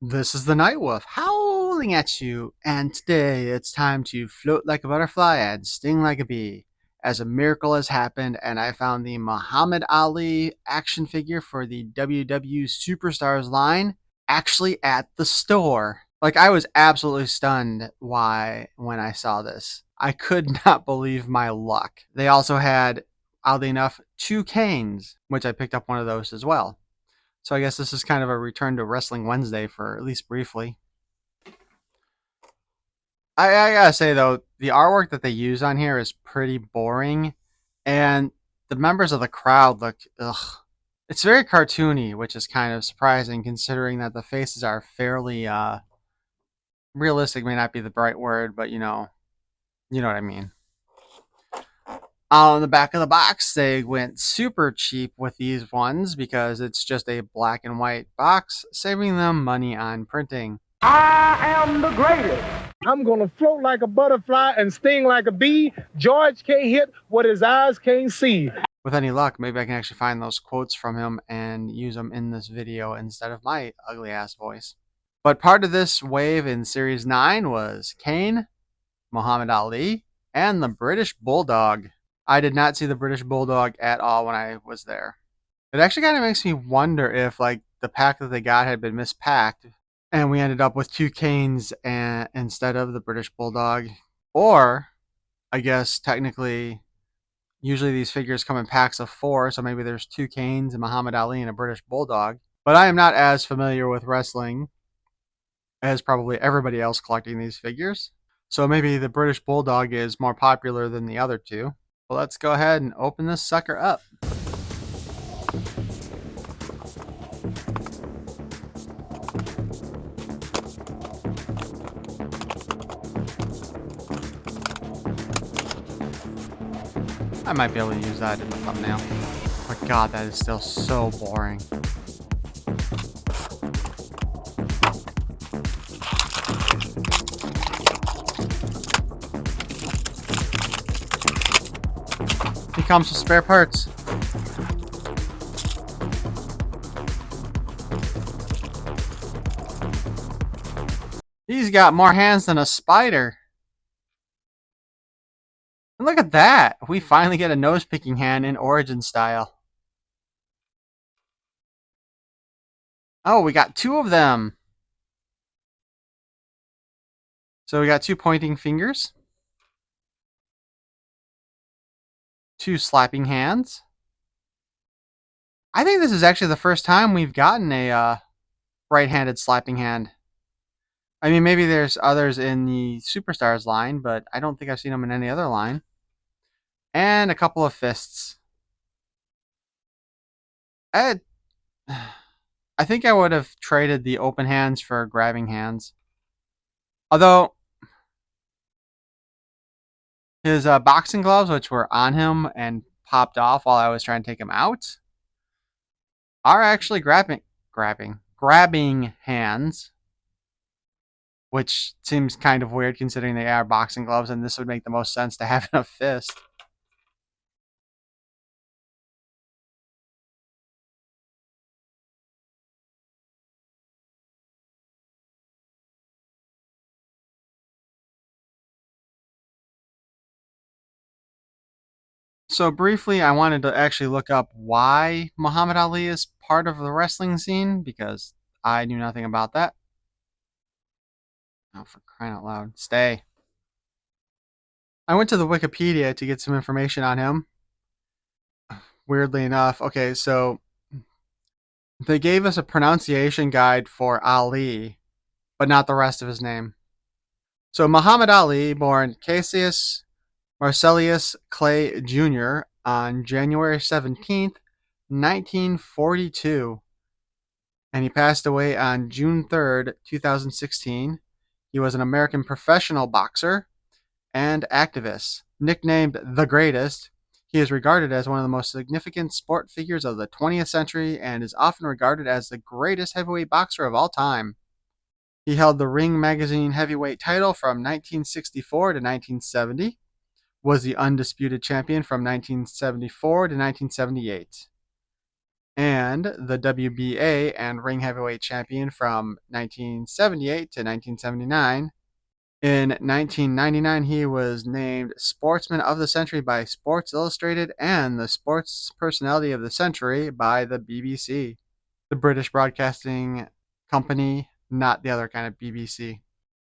This is the Night Wolf howling at you, and today it's time to float like a butterfly and sting like a bee. As a miracle has happened, and I found the Muhammad Ali action figure for the WW Superstars line actually at the store. Like, I was absolutely stunned when I saw this. I could not believe my luck. They also had, oddly enough, two canes, which I picked up one of those as well. So I guess this is kind of a return to Wrestling Wednesday for at least briefly. I gotta say though, the artwork that they use on here is pretty boring, and the members of the crowd look ugh. It's very cartoony, which is kind of surprising considering that the faces are fairly realistic. May not be the right word, but you know what I mean. On the back of the box, they went super cheap with these ones because it's just a black and white box, saving them money on printing. I am the greatest. I'm gonna float like a butterfly and sting like a bee. George can't hit what his eyes can't see. With any luck, maybe I can actually find those quotes from him and use them in this video instead of my ugly ass voice. But part of this wave in Series 9 was Kane, Muhammad Ali, and the British Bulldog. I did not see the British Bulldog at all when I was there. It actually kind of makes me wonder if like the pack that they got had been mispacked and we ended up with two Canes instead of the British Bulldog. Or, I guess technically, usually these figures come in packs of 4, so maybe there's two Canes, and Muhammad Ali, and a British Bulldog. But I am not as familiar with wrestling as probably everybody else collecting these figures. So maybe the British Bulldog is more popular than the other two. Well, let's go ahead and open this sucker up. I might be able to use that in the thumbnail. But God, that is still so boring. He comes with spare parts. He's got more hands than a spider. And look at that! We finally get a nose-picking hand in Origin style. Oh, we got two of them! So we got two pointing fingers. Two slapping hands. I think this is actually the first time we've gotten a right-handed slapping hand. I mean, maybe there's others in the Superstars line, but I don't think I've seen them in any other line. And a couple of fists. I think I would have traded the open hands for grabbing hands. Although, his boxing gloves, which were on him and popped off while I was trying to take him out, are actually grabbing hands. Which seems kind of weird considering they are boxing gloves, and this would make the most sense to have in a fist. So briefly, I wanted to actually look up why Muhammad Ali is part of the wrestling scene, because I knew nothing about that. Oh, for crying out loud. Stay. I went to the Wikipedia to get some information on him. Weirdly enough, okay, so they gave us a pronunciation guide for Ali, but not the rest of his name. So Muhammad Ali, born Cassius Marcellus Clay Jr. on January 17th, 1942, and he passed away on June 3rd, 2016. He was an American professional boxer and activist. Nicknamed the Greatest, he is regarded as one of the most significant sport figures of the 20th century and is often regarded as the greatest heavyweight boxer of all time. He held the Ring Magazine heavyweight title from 1964 to 1970, was the undisputed champion from 1974 to 1978. and the WBA and ring heavyweight champion from 1978 to 1979. In 1999, he was named Sportsman of the Century by Sports Illustrated and the Sports Personality of the Century by the BBC, the British Broadcasting Company, not the other kind of BBC.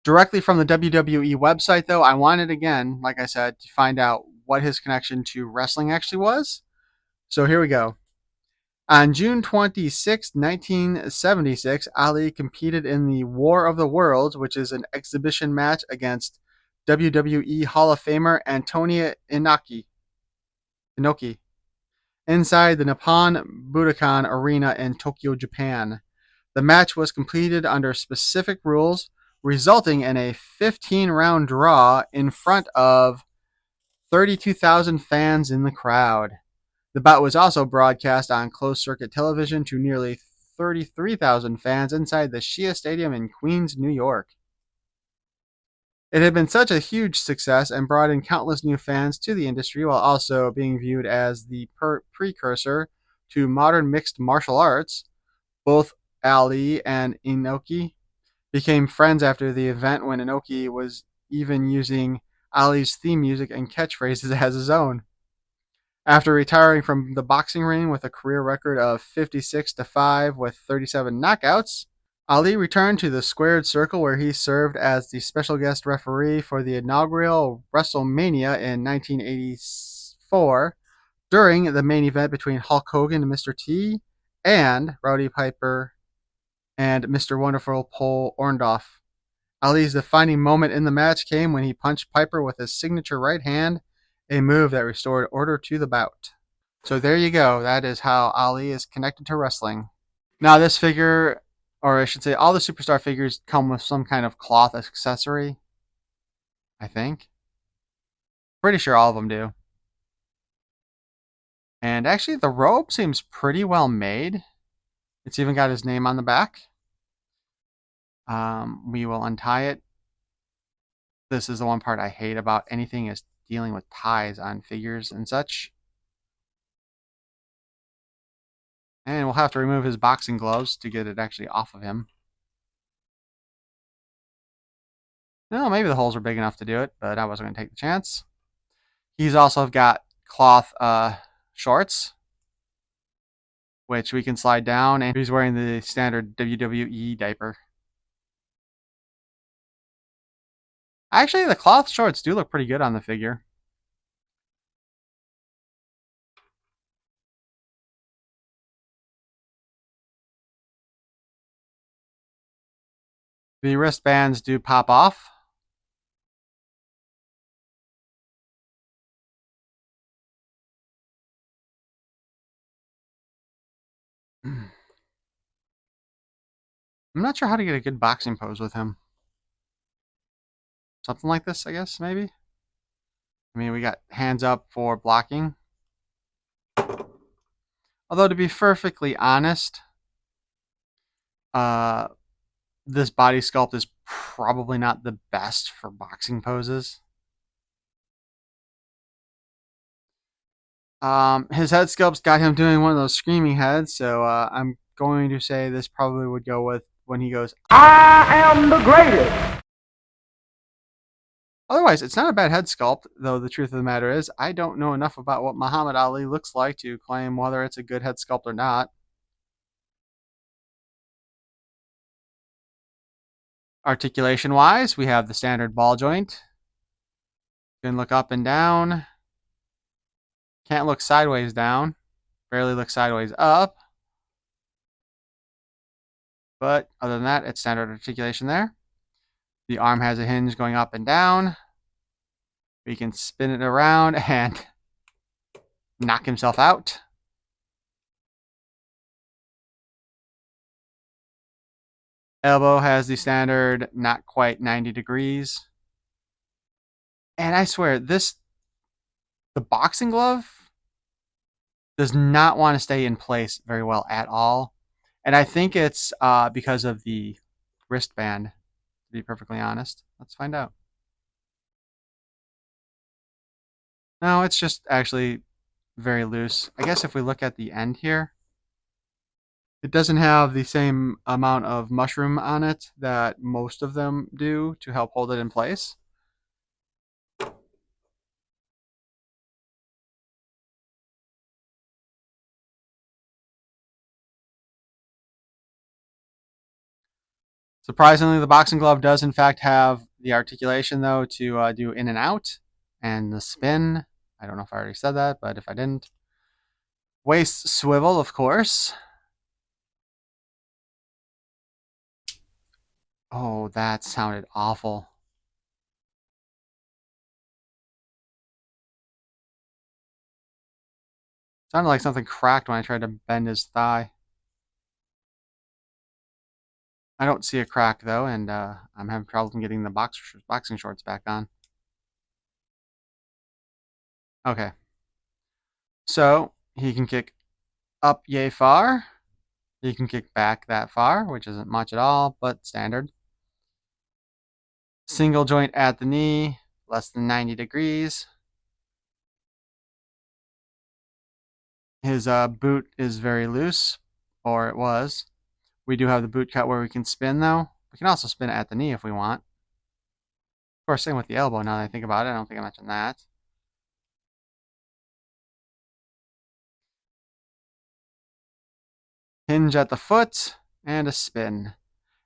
Directly from the WWE website, though, I wanted again, like I said, to find out what his connection to wrestling actually was. So here we go. On June 26, 1976, Ali competed in the War of the Worlds, which is an exhibition match against WWE Hall of Famer Antonia Inoki inside the Nippon Budokan Arena in Tokyo, Japan. The match was completed under specific rules, resulting in a 15-round draw in front of 32,000 fans in the crowd. The bout was also broadcast on closed-circuit television to nearly 33,000 fans inside the Shea Stadium in Queens, New York. It had been such a huge success and brought in countless new fans to the industry while also being viewed as the precursor to modern mixed martial arts. Both Ali and Inoki became friends after the event when Inoki was even using Ali's theme music and catchphrases as his own. After retiring from the boxing ring with a career record of 56-5 with 37 knockouts, Ali returned to the squared circle where he served as the special guest referee for the inaugural WrestleMania in 1984 during the main event between Hulk Hogan and Mr. T and Rowdy Piper and Mr. Wonderful Paul Orndorff. Ali's defining moment in the match came when he punched Piper with his signature right hand, a move that restored order to the bout. So there you go. That is how Ali is connected to wrestling. Now, this figure, or I should say, all the superstar figures come with some kind of cloth accessory, I think. Pretty sure all of them do. And actually, the robe seems pretty well made. It's even got his name on the back. We will untie it. This is the one part I hate about anything is dealing with ties on figures and such. And we'll have to remove his boxing gloves to get it actually off of him. No, maybe the holes are big enough to do it, but I wasn't going to take the chance. He's also got cloth shorts, which we can slide down, and he's wearing the standard WWE diaper. Actually, the cloth shorts do look pretty good on the figure. The wristbands do pop off. I'm not sure how to get a good boxing pose with him. Something like this, I guess, maybe? I mean, we got hands up for blocking. Although, to be perfectly honest, this body sculpt is probably not the best for boxing poses. His head sculpt's got him doing one of those screaming heads, so I'm going to say this probably would go with when he goes, I am the greatest. Otherwise, it's not a bad head sculpt, though the truth of the matter is, I don't know enough about what Muhammad Ali looks like to claim whether it's a good head sculpt or not. Articulation-wise, we have the standard ball joint. You can look up and down. Can't look sideways down. Barely look sideways up. But other than that, it's standard articulation there. The arm has a hinge going up and down. We can spin it around and knock himself out. Elbow has the standard not quite 90 degrees. And I swear, the boxing glove does not want to stay in place very well at all. And I think it's because of the wristband, to be perfectly honest. Let's find out. No, it's just actually very loose. I guess if we look at the end here, It doesn't have the same amount of mushroom on it that most of them do to help hold it in place. Surprisingly, the boxing glove does in fact have the articulation though to do in and out and the spin. I don't know if I already said that, but if I didn't. Waist swivel, of course. Oh, that sounded awful. Sounded like something cracked when I tried to bend his thigh. I don't see a crack though, and I'm having trouble getting the boxing shorts back on. Okay, so he can kick up yay far. He can kick back that far, which isn't much at all, but standard. Single joint at the knee, less than 90 degrees. His boot is very loose, or it was. We do have the boot cut where we can spin though. We can also spin it at the knee if we want. Of course, same with the elbow now that I think about it. I don't think I mentioned that. Hinge at the foot and a spin.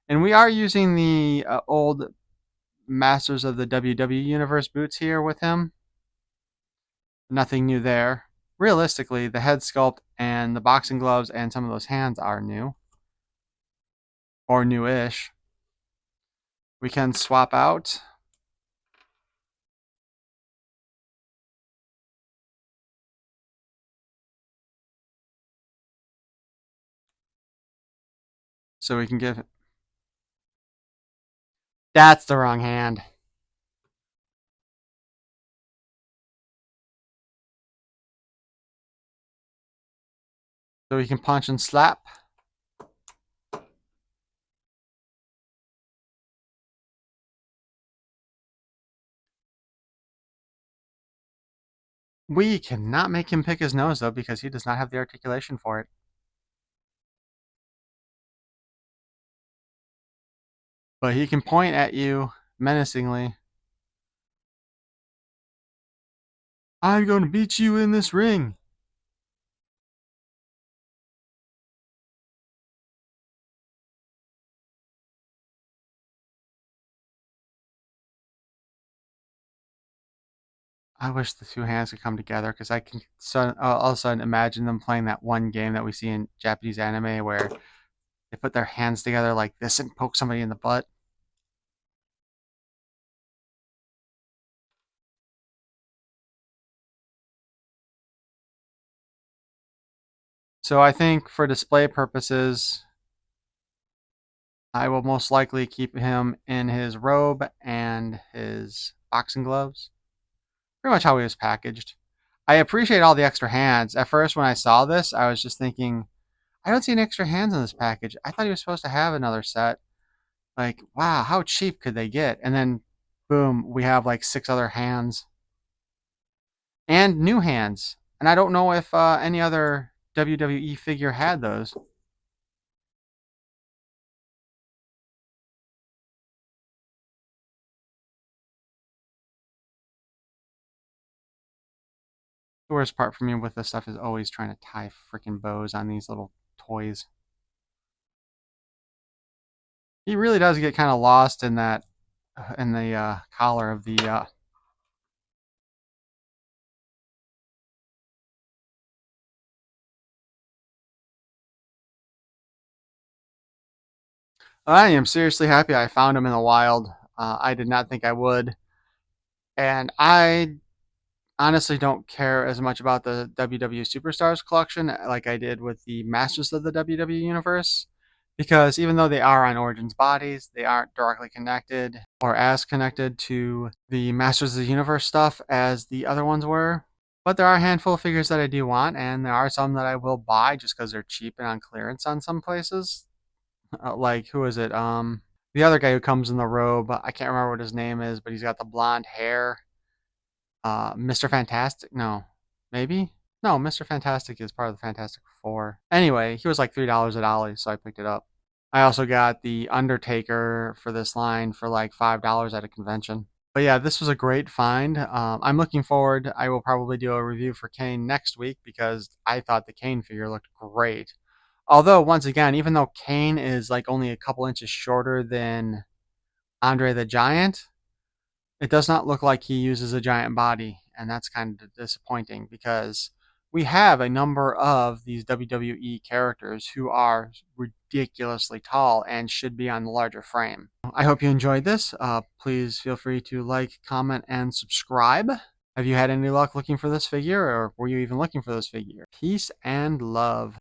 And we are using the old Masters of the WWE Universe boots here with him. Nothing new there. Realistically, the head sculpt and the boxing gloves and some of those hands are new. Or newish. We can swap out. So we can give. That's the wrong hand. So we can punch and slap. We cannot make him pick his nose though because he does not have the articulation for it. But he can point at you menacingly. I'm going to beat you in this ring. I wish the two hands could come together because I can all of a sudden imagine them playing that one game that we see in Japanese anime where they put their hands together like this and poke somebody in the butt. So I think for display purposes, I will most likely keep him in his robe and his boxing gloves. Pretty much how he was packaged. I appreciate all the extra hands. At first, when I saw this, I was just thinking, I don't see any extra hands in this package. I thought he was supposed to have another set. Like, wow, how cheap could they get? And then, boom, we have like 6 other hands and new hands. And I don't know if any other WWE figure had those. The worst part for me with this stuff is always trying to tie freaking bows on these little toys. He really does get kind of lost in that, in the collar of the. I am seriously happy I found him in the wild. I did not think I would, and I honestly don't care as much about the WWE Superstars collection like I did with the Masters of the WWE Universe. Because even though they are on Origin's bodies, they aren't directly connected or as connected to the Masters of the Universe stuff as the other ones were. But there are a handful of figures that I do want, and there are some that I will buy just because they're cheap and on clearance on some places. Like, who is it? The other guy who comes in the robe. I can't remember what his name is, but he's got the blonde hair. Mr. Fantastic? No, maybe. No, Mr. Fantastic is part of the Fantastic Four. Anyway, he was like $3 at Ollie's, so I picked it up. I also got the Undertaker for this line for like $5 at a convention. But yeah, this was a great find. I'm looking forward. I will probably do a review for Kane next week because I thought the Kane figure looked great. Although, once again, even though Kane is like only a couple inches shorter than Andre the Giant, it does not look like he uses a giant body, and that's kind of disappointing because we have a number of these WWE characters who are ridiculously tall and should be on the larger frame. I hope you enjoyed this. Please feel free to like, comment, and subscribe. Have you had any luck looking for this figure, or were you even looking for this figure? Peace and love.